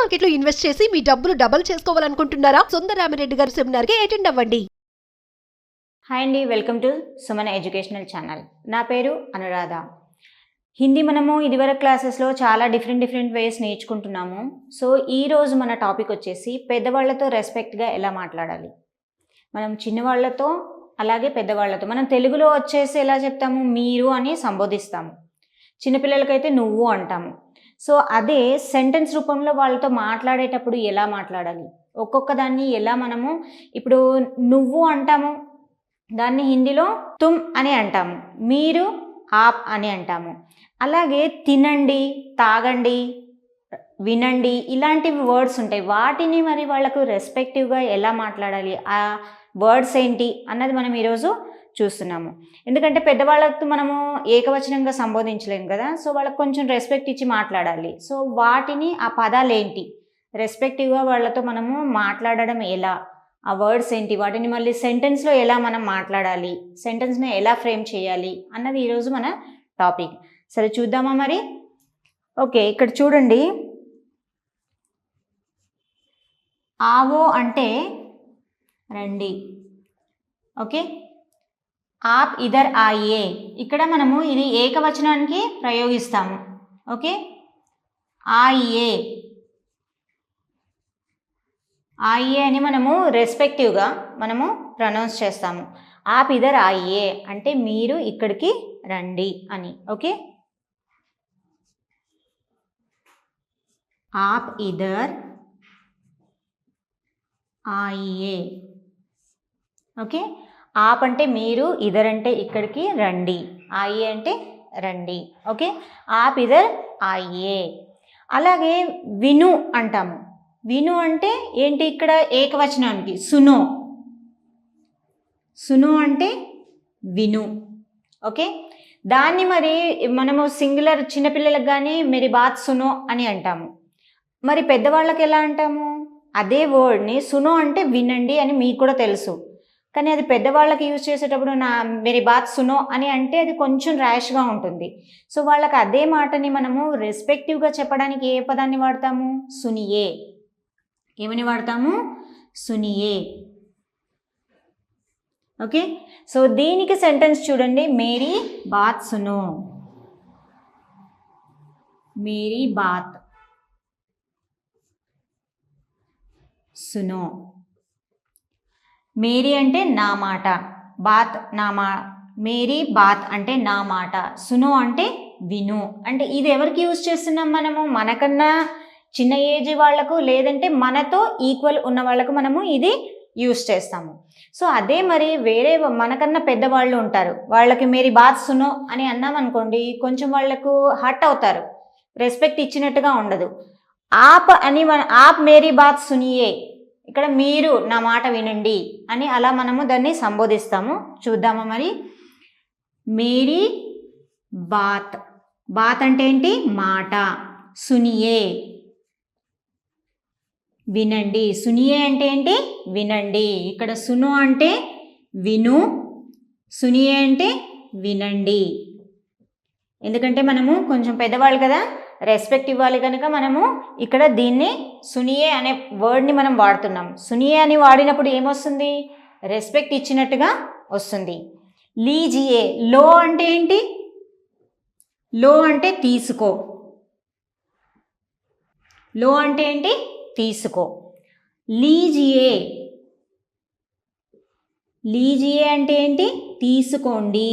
Market లో invest చేసి మీ డబ్బులు డబుల్ చేసుకోవాలనుకుంటున్నారా? సుందరరామిరెడ్డి గారి సెమినార్ కి అటెండ్ అవ్వండి. హాయ్ అండి, welcome to Suman educational channel. నా పేరు అనురాధ. హిందీ మనము ఇదివరకు క్లాసెస్లో చాలా డిఫరెంట్ వేస్ నేర్చుకుంటున్నాము. సో ఈరోజు మన టాపిక్ వచ్చేసి పెద్దవాళ్లతో రెస్పెక్ట్గా ఎలా మాట్లాడాలి. మనం చిన్నవాళ్లతో అలాగే పెద్దవాళ్లతో మనం తెలుగులో వచ్చేసి ఎలా చెప్తాము, మీరు అని సంబోధిస్తాము. చిన్నపిల్లలకైతే నువ్వు అంటాము. సో అదే సెంటెన్స్ రూపంలో వాళ్ళతో మాట్లాడేటప్పుడు ఎలా మాట్లాడాలి, ఒక్కొక్క దాన్ని ఎలా మనము ఇప్పుడు నువ్వు అంటాము, దాన్ని హిందీలో తుమ్ అని అంటాము, మీరు ఆప్ అని అంటాము. అలాగే తినండి, తాగండి, వినండి, ఇలాంటివి వర్డ్స్ ఉంటాయి. వాటిని మరి వాళ్ళకు రెస్పెక్టివ్గా ఎలా మాట్లాడాలి, ఆ వర్డ్స్ ఏంటి అన్నది మనం ఈరోజు చూస్తున్నాము. ఎందుకంటే పెద్దవాళ్ళతో మనము ఏకవచనంగా సంబోధించలేము కదా. సో వాళ్ళకి కొంచెం రెస్పెక్ట్ ఇచ్చి మాట్లాడాలి. సో వాటిని, ఆ పదాలు ఏంటి, రెస్పెక్టివ్గా వాళ్ళతో మనము మాట్లాడడం ఎలా, ఆ వర్డ్స్ ఏంటి, వాటిని మళ్ళీ సెంటెన్స్లో ఎలా మనం మాట్లాడాలి, సెంటెన్స్ని ఎలా ఫ్రేమ్ చేయాలి అన్నది ఈరోజు మన టాపిక్. సరే చూద్దామా మరి. ఓకే, ఇక్కడ చూడండి. ఆవో అంటే రండి. ఓకే, ఆప్ ఇదర్ ఆయియే, ఇక్కడ మనము ఇది ఏకవచనానికి ప్రయోగిస్తాము. ఓకే, ఆయియే, ఆయియే అని మనము రెస్పెక్టివ్గా మనము ప్రొనౌన్స్ చేస్తాము. ఆప్ ఇదర్ ఆయియే అంటే మీరు ఇక్కడికి రండి అని. ఓకే, ఆప్ ఇదర్ ఆయియే. ఓకే, ఆప్ అంటే మీరు, ఇదర్ అంటే ఇక్కడికి రండి, ఆయియే అంటే రండి. ఓకే, ఆప్ ఇదర్ ఆయియే. అలాగే విను అంటాము. విను అంటే ఏంటి, ఇక్కడ ఏకవచనానికి సునో, సును అంటే విను. ఓకే, దాన్ని మరి మనము సింగులర్ చిన్నపిల్లలకు కానీ మెరీ బాత్ సునో అని అంటాము. మరి పెద్దవాళ్ళకి ఎలా అంటాము, అదే వర్డ్ని సునో అంటే వినండి అని మీకు కూడా తెలుసు, కానీ అది పెద్దవాళ్ళకి యూజ్ చేసేటప్పుడు నా మెరీ బాత్ సునో అని అంటే అది కొంచెం ర్యాష్గా ఉంటుంది. సో వాళ్ళకి అదే మాటని మనము రెస్పెక్టివ్గా చెప్పడానికి ఏ పదాన్ని వాడతాము, సునియే. ఏమని వాడతాము, సునియే. ఓకే, సో దీనికి సెంటెన్స్ చూడండి, మేరీ బాత్ సునో, మేరీ బాత్ సునో. మేరీ అంటే నా మాట, బాత్ మేరీ బాత్ అంటే నా మాట, సునో అంటే విను. అంటే ఇది ఎవరికి యూజ్ చేస్తున్నాం మనము, మనకన్నా చిన్న ఏజ్ వాళ్ళకు, లేదంటే మనతో ఈక్వల్ ఉన్న వాళ్ళకు మనము ఇది యూజ్ చేస్తాము. సో అదే మరి వేరే మనకన్నా పెద్దవాళ్ళు ఉంటారు, వాళ్ళకి మేరీ బాత్ సునో అని అన్నామనుకోండి, కొంచెం వాళ్ళకు హర్ట్ అవుతారు, రెస్పెక్ట్ ఇచ్చినట్టుగా ఉండదు. ఆప్ అని ఆప్ మేరీ బాత్ సునియే, ఇక్కడ మీరు నా మాట వినండి అని అలా మనము దాన్ని సంబోధిస్తాము. చూద్దామా మరి. మేరీ బాత్, బాత్ అంటే ఏంటి, మాట, సునియే వినండి, సునియే అంటే ఏంటి, వినండి. ఇక్కడ సును అంటే విను, సునియే అంటే వినండి. ఎందుకంటే మనము కొంచెం పెద్దవాళ్ళు కదా, రెస్పెక్ట్ ఇవ్వాలి కనుక మనము ఇక్కడ దీన్ని సునియే అనే వర్డ్ని మనం వాడుతున్నాం. సునియే అని వాడినప్పుడు ఏమొస్తుంది, రెస్పెక్ట్ ఇచ్చినట్టుగా వస్తుంది. లీజియే, లో అంటే ఏంటి, లో అంటే తీసుకో, లో అంటే ఏంటి, తీసుకో. లీజియే, లీజియే అంటే ఏంటి, తీసుకోండి.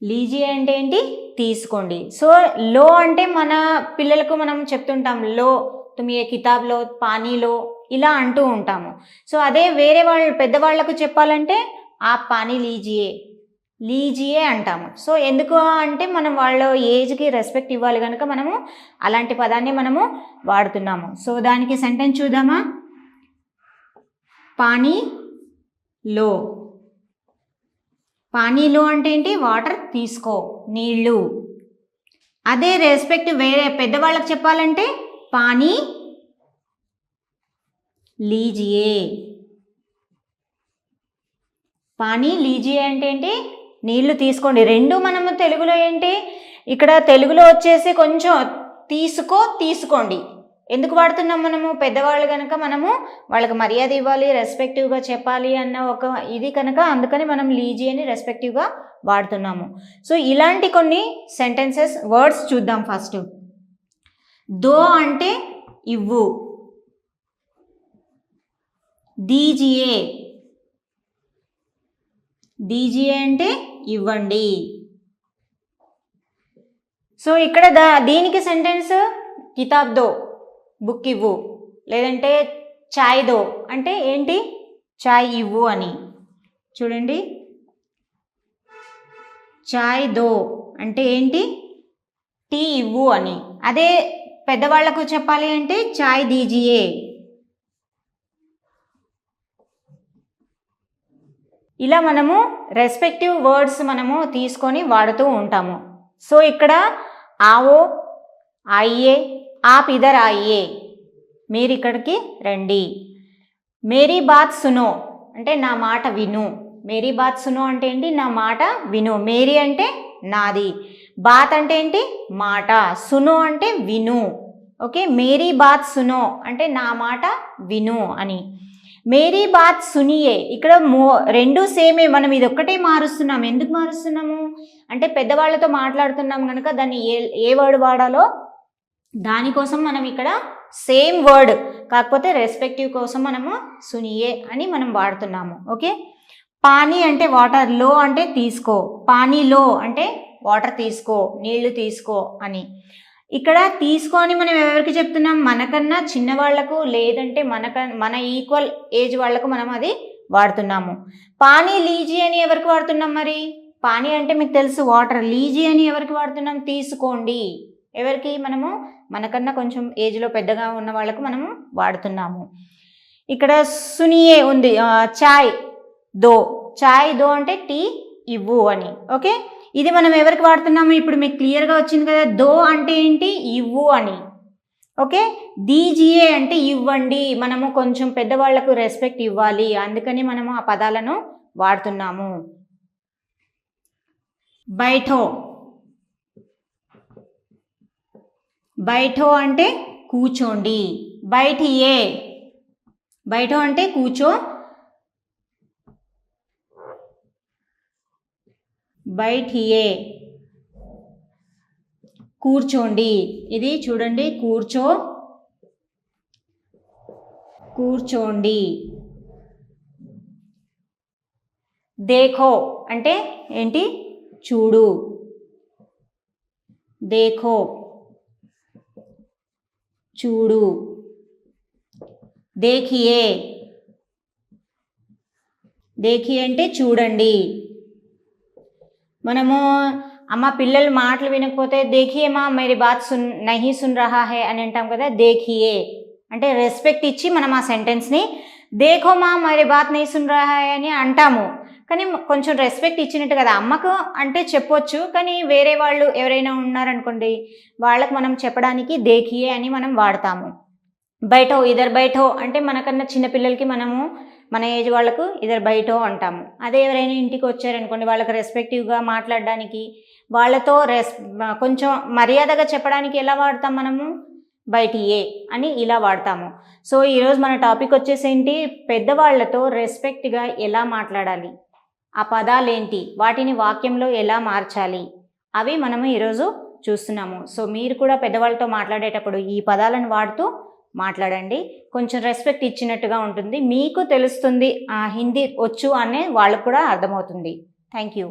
లీజియే అంటే ఏంటి, తీసుకోండి. సో లో అంటే మన పిల్లలకు మనం చెప్తుంటాం, లో తుమ్ ఏ కితాబ్లో, పానీలో, ఇలా అంటూ ఉంటాము. సో అదే వేరే వాళ్ళు పెద్దవాళ్లకు చెప్పాలంటే ఆ పానీ లీజియే, లీజియే అంటాము. సో ఎందుకు అంటే మనం వాళ్ళ ఏజ్కి రెస్పెక్ట్ ఇవ్వాలి కనుక మనము అలాంటి పదాన్ని మనము వాడుతున్నాము. సో దానికి సెంటెన్స్ చూద్దామా. పానీ లో, పానీలో అంటే ఏంటి, వాటర్ తీసుకో, నీళ్ళు. అదే రెస్పెక్ట్ వేరే పెద్దవాళ్ళకి చెప్పాలంటే పానీ లీజియే, పానీ లీజియే అంటే ఏంటి, నీళ్లు తీసుకోండి. రెండు మనము తెలుగులో ఏంటి, ఇక్కడ తెలుగులో వచ్చేసి కొంచెం తీసుకో, తీసుకోండి. ఎందుకు వాడుతున్నాం మనము? పెద్దవాళ్ళు కనుక మనము వాళ్ళకి మర్యాద ఇవ్వాలి, రెస్పెక్టివ్గా చెప్పాలి అన్న ఒక ఇది కనుక అందుకని మనం లీజియని రెస్పెక్టివ్గా వాడుతున్నాము. సో ఇలాంటి కొన్ని సెంటెన్సెస్ వర్డ్స్ చూద్దాం. ఫస్ట్ దో అంటే ఇవ్వు, దీజియే, దీజియే అంటే ఇవ్వండి. సో ఇక్కడ దీనికి సెంటెన్స్ కితాబ్ దో, బుక్ ఇవ్వు, లేదంటే చాయ్ దో అంటే ఏంటి? చాయ్ ఇవ్వు అని. చూడండి, చాయ్ దో అంటే ఏంటి? టీ ఇవ్వు అని. అదే పెద్దవాళ్లకు చెప్పాలి అంటే చాయ్ దీజియే. ఇలా మనము రెస్పెక్టివ్ వర్డ్స్ మనము తీసుకొని వాడుతూ ఉంటాము. సో ఇక్కడ ఆవో, ఆయియే, ఆప్ ఇదర్ ఆయియే, మీరు ఇక్కడికి రండి. మేరీ బాత్ సునో అంటే నా మాట విను. మేరీ బాత్ సునో అంటే ఏంటి? నా మాట విను. మేరీ అంటే నాది, బాత్ అంటే ఏంటి? మాట, సునో అంటే విను. ఓకే, మేరీ బాత్ సునో అంటే నా మాట విను అని. మేరీ బాత్ సునియే, ఇక్కడ రెండు సేమే, మనం ఇది ఒక్కటే మారుస్తున్నాం. ఎందుకు మారుస్తున్నాము అంటే పెద్దవాళ్ళతో మాట్లాడుతున్నాం కనుక దాన్ని ఏ వర్డ్ వాడాలో దానికోసం మనం ఇక్కడ సేమ్ వర్డ్ కాకపోతే రెస్పెక్టివ్ కోసం మనము సునియే అని మనం వాడుతున్నాము. ఓకే, పానీ అంటే వాటర్, లో అంటే తీసుకో, పానీ లో అంటే వాటర్ తీసుకో, నీళ్లు తీసుకో అని. ఇక్కడ తీసుకో అని మనం ఎవరికి చెప్తున్నాం? మనకన్నా చిన్నవాళ్లకు, లేదంటే మన ఈక్వల్ ఏజ్ వాళ్లకు మనం అది వాడుతున్నాము. పానీ లీజీ అని ఎవరికి వాడుతున్నాం? మరి పానీ అంటే మీకు తెలుసు వాటర్, లీజీ అని ఎవరికి వాడుతున్నాం? తీసుకోండి. ఎవరికి? మనము మనకన్నా కొంచెం ఏజ్లో పెద్దగా ఉన్న వాళ్ళకు మనము వాడుతున్నాము. ఇక్కడ సునియే ఉంది, చాయ్ దో, చాయ్ దో అంటే టీ ఇవ్వు అని. ఓకే, ఇది మనం ఎవరికి వాడుతున్నాము? ఇప్పుడు మీకు క్లియర్గా వచ్చింది కదా, దో అంటే ఏంటి? ఇవ్వు అని. ఓకే, దీజియే అంటే ఇవ్వండి, మనము కొంచెం పెద్దవాళ్లకు రెస్పెక్ట్ ఇవ్వాలి, అందుకని మనము ఆ పదాలను వాడుతున్నాము. బైఠో, బైఠో అంటే కూర్చోండి. బైఠియే, బైఠో అంటే కూర్చో, బైఠియే కూర్చోండి. ఇది చూడండి, కూర్చో, కూర్చోండి. దేఖో అంటే ఏంటి? చూడు, దేఖో చూడు. దేఖియే, దేఖియే అంటే చూడండి. మనము అమ్మ పిల్లలు మాటలు వినకపోతే దేఖియే మా మేరీ బాత్ నహీ సున్ రహా హై అని అంటాం కదా, దేఖియే అంటే రెస్పెక్ట్ ఇచ్చి మనం ఆ సెంటెన్స్ని దేఖో మా మేరీ బాత్ నహీ సున్ రహా హై అని అంటాము. కానీ కొంచెం రెస్పెక్ట్ ఇచ్చినట్టు కదా. అమ్మకు అంటే చెప్పొచ్చు, కానీ వేరే వాళ్ళు ఎవరైనా ఉన్నారనుకోండి వాళ్ళకు మనం చెప్పడానికి దేఖియే అని మనం వాడతాము. బైఠో, ఇదర్ బైఠో అంటే మనకన్నా చిన్నపిల్లలకి మనము మన ఏజ్ వాళ్ళకు ఇదర్ బైఠో అంటాము. అదే ఎవరైనా ఇంటికి వచ్చారనుకోండి వాళ్ళకి రెస్పెక్టివ్గా మాట్లాడడానికి, వాళ్ళతో కొంచెం మర్యాదగా చెప్పడానికి ఎలా వాడతాం మనము? బైఠియే అని ఇలా వాడతాము. సో ఈరోజు మన టాపిక్ వచ్చేసి ఏంటి? పెద్దవాళ్లతో రెస్పెక్ట్గా ఎలా మాట్లాడాలి, ఆ పదాలు ఏంటి, వాటిని వాక్యంలో ఎలా మార్చాలి, అవి మనము ఈరోజు చూస్తున్నాము. సో మీరు కూడా పెద్దవాళ్ళతో మాట్లాడేటప్పుడు ఈ పదాలను వాడుతూ మాట్లాడండి. కొంచెం రెస్పెక్ట్ ఇచ్చినట్టుగా ఉంటుంది, మీకు తెలుస్తుంది హిందీ వచ్చు అనే వాళ్ళకు కూడా అర్థమవుతుంది. Thank you.